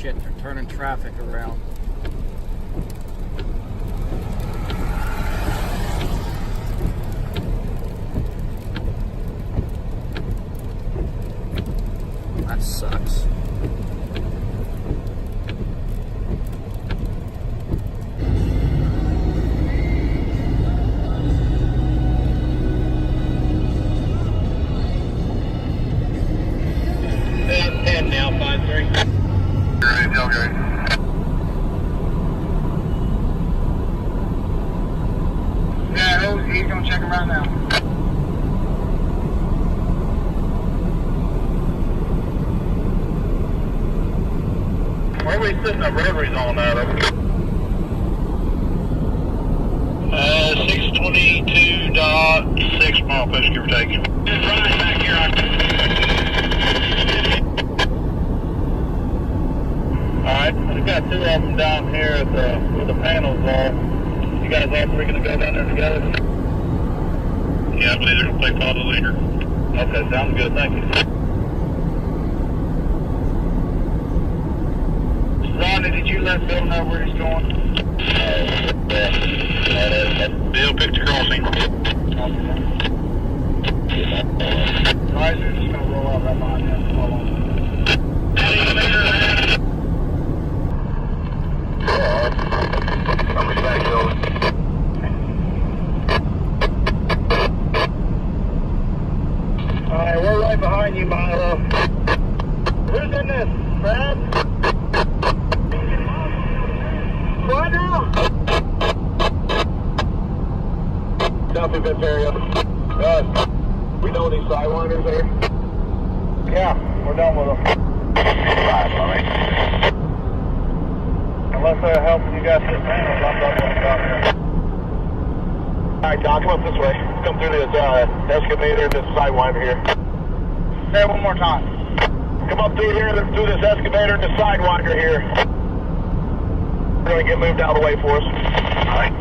shit, they're turning traffic around. That sucks. Now, 5-3. Okay. Yeah, he's gonna check him right now. Where are we sitting the rotaries on out of? 622.6 mile push, give or take. Just right back here. Alright, we've got two of them down here at where the panels are. You guys all three gonna go down there together? Yeah, I believe they're gonna follow the leader. Okay, sounds good, thank you. Ronnie, did you let Bill know where he's going? Bill picked the crossing. Alright, so just gonna roll out right behind him. Hold on. Alright, we're right behind you, Milo. Who's in this? Brad? What now? Copy, Ventaria. We know these sidewinders there? Yeah, we're done with them. Alright. Unless they're helping you guys get panels, I'm done with them down here. Alright, Don, come up this way. Come through this excavator and this sidewinder here. Say it one more time. Come up through here, through this excavator and this sidewinder here. We're going to get moved out of the way for us. Alright.